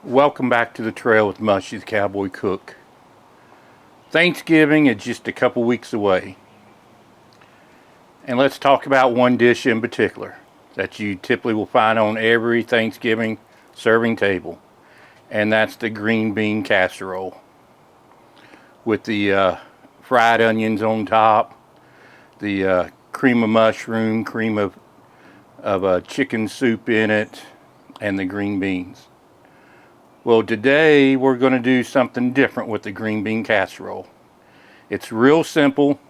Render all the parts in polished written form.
Welcome back to the trail with Mushy the Cowboy Cook. Thanksgiving is just a couple weeks away. And let's talk about one dish in particular that you typically will find on every Thanksgiving serving table. And that's the green bean casserole. With the fried onions on top, the cream of mushroom, cream of chicken soup in it, and the green beans. Well, today we're going to do something different with the green bean casserole. It's real simple,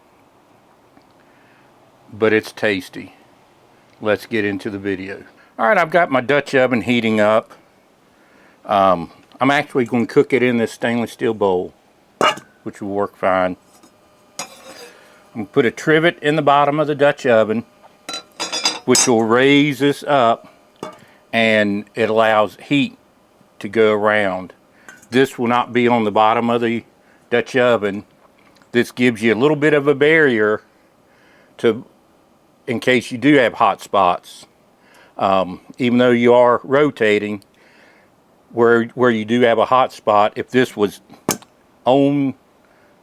but it's tasty. Let's get into the video. Alright, I've got my Dutch oven heating up. I'm actually going to cook it in this stainless steel bowl, which will work fine. I'm going to put a trivet in the bottom of the Dutch oven, which will raise this up, and it allows heat to go around. This will not be on the bottom of the Dutch oven. This gives you a little bit of a barrier in case you do have hot spots. Even though you are rotating, where you do have a hot spot, if this was on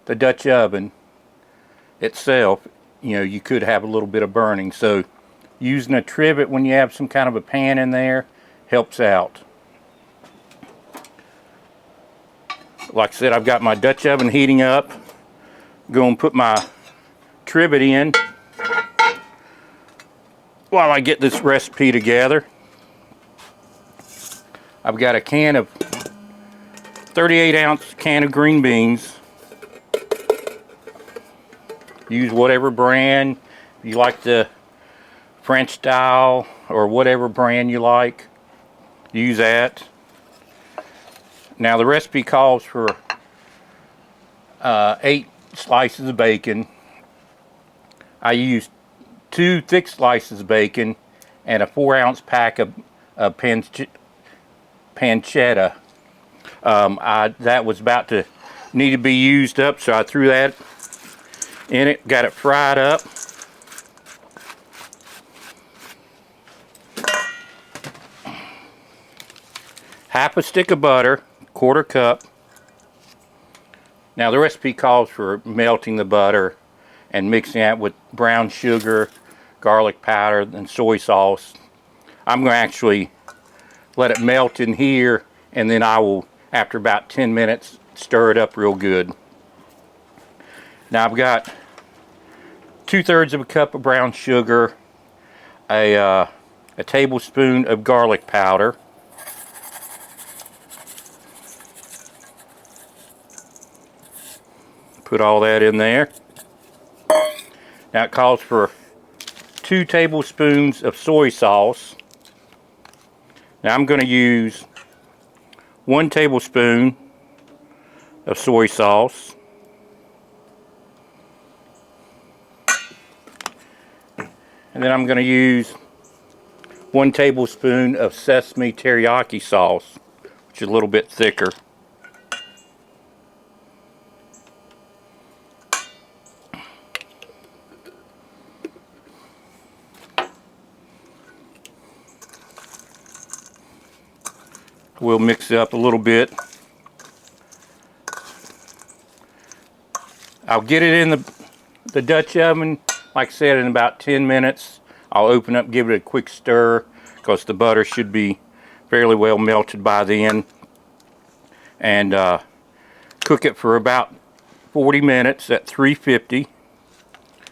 the Dutch oven itself, you could have a little bit of burning. So using a trivet when you have some kind of a pan in there helps out. Like I said, I've got my Dutch oven heating up. I'm going to put my trivet in while I get this recipe together. I've got a 38-ounce can of green beans. Use whatever brand. If you like the French style or whatever brand you like, use that. Now the recipe calls for 8 slices of bacon. I used 2 thick slices of bacon and a 4-ounce pack of pancetta. That was about to need to be used up, so I threw that in it, got it fried up. Half a stick of butter, 1/4 cup. Now the recipe calls for melting the butter and mixing that with brown sugar, garlic powder, and soy sauce. I'm going to actually let it melt in here, and then I will, after about 10 minutes, stir it up real good. Now I've got 2/3 of a cup of brown sugar, a tablespoon of garlic powder, put all that in there. Now it calls for 2 tablespoons of soy sauce. Now I'm going to use 1 tablespoon of soy sauce. And then I'm going to use 1 tablespoon of sesame teriyaki sauce, which is a little bit thicker. We'll mix it up a little bit. I'll get it in the Dutch oven, like I said, in about 10 minutes. I'll open up, give it a quick stir, because the butter should be fairly well melted by then. And cook it for about 40 minutes at 350.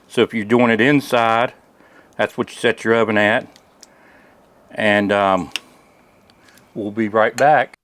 So if you're doing it inside, that's what you set your oven at. And we'll be right back.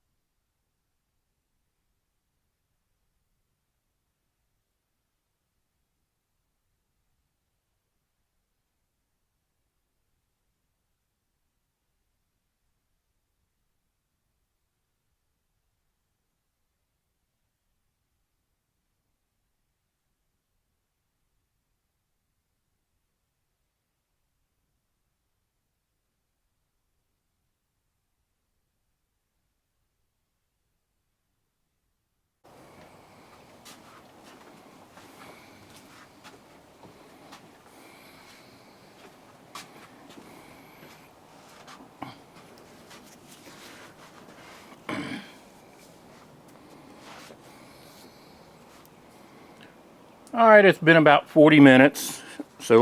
All right, it's been about 40 minutes, so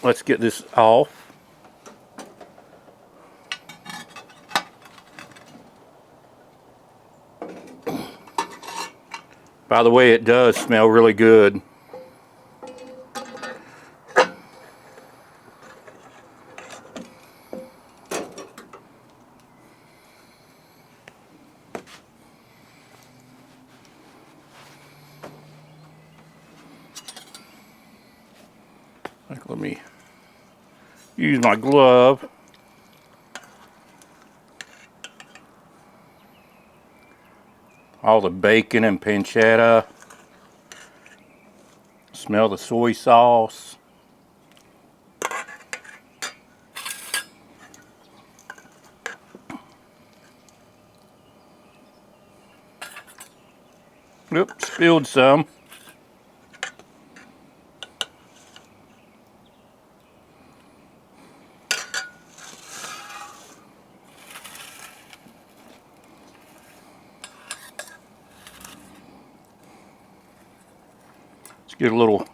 let's get this off. By the way, it does smell really good. Let me use my glove. All the bacon and pancetta. Smell the soy sauce. Oops, spilled some. Let's get a little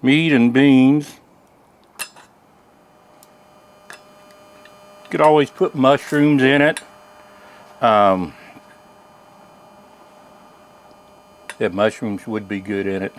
meat and beans. You could always put mushrooms in it. Yeah, mushrooms would be good in it.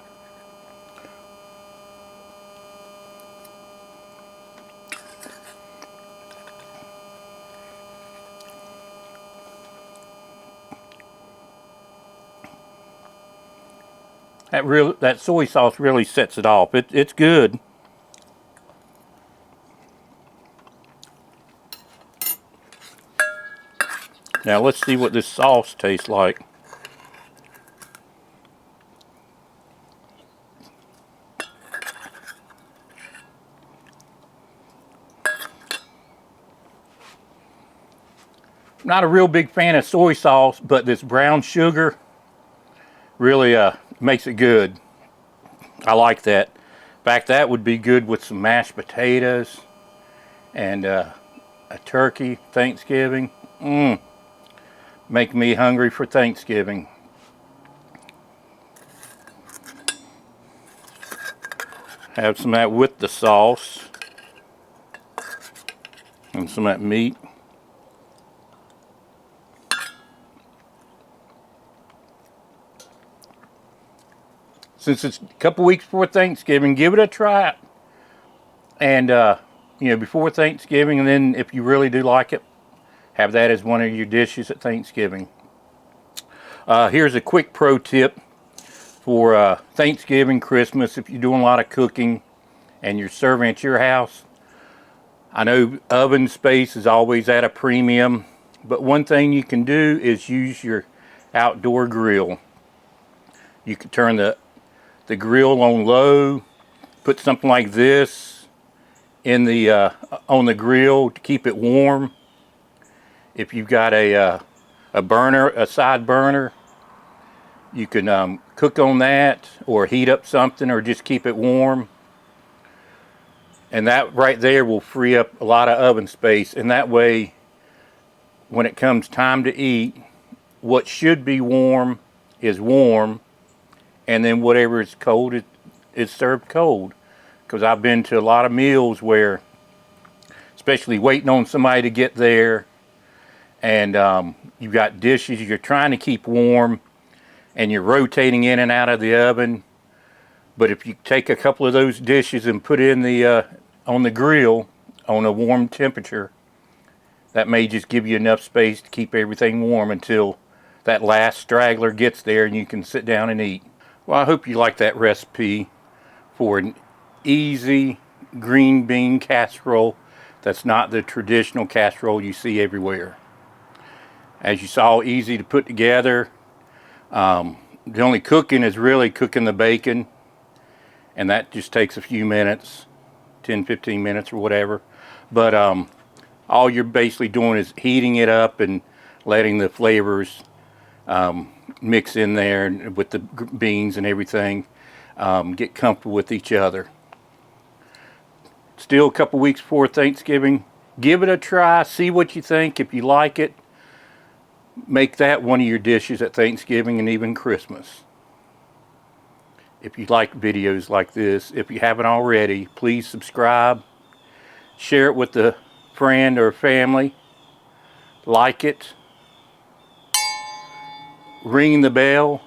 That soy sauce really sets it off. It's good. Now let's see what this sauce tastes like. Not a real big fan of soy sauce, but this brown sugar really makes it good. I like that. In fact, that would be good with some mashed potatoes and a turkey Thanksgiving. Make me hungry for Thanksgiving. Have some of that with the sauce and some of that meat. Since it's a couple weeks before Thanksgiving, give it a try. And you know, before Thanksgiving, and then if you really do like it, have that as one of your dishes at Thanksgiving. Here's a quick pro tip for Thanksgiving, Christmas, if you're doing a lot of cooking and you're serving at your house. I know oven space is always at a premium, but one thing you can do is use your outdoor grill. You can turn the grill on low, put something like this in the on the grill to keep it warm. If you've got a burner, a side burner, you can cook on that or heat up something or just keep it warm. And that right there will free up a lot of oven space. And that way, when it comes time to eat, what should be warm is warm. And then whatever is cold is served cold. Because I've been to a lot of meals where, especially waiting on somebody to get there, and you've got dishes you're trying to keep warm and you're rotating in and out of the oven. But if you take a couple of those dishes and put it in the on the grill on a warm temperature, that may just give you enough space to keep everything warm until that last straggler gets there and you can sit down and eat. Well, I hope you like that recipe for an easy green bean casserole that's not the traditional casserole you see everywhere. As you saw, easy to put together. The only cooking is really cooking the bacon, and that just takes a few minutes, 10-15 minutes or whatever. But all you're basically doing is heating it up and letting the flavors mix in there with the beans and everything, get comfortable with each other. Still a couple weeks before Thanksgiving. Give it a try, see what you think. If you like it, make that one of your dishes at Thanksgiving and even Christmas. if you like videos like this. If you haven't already, please subscribe, share it with a friend or family, like it, ring the bell,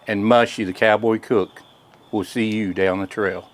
and Mushy the Cowboy Cook will see you down the trail.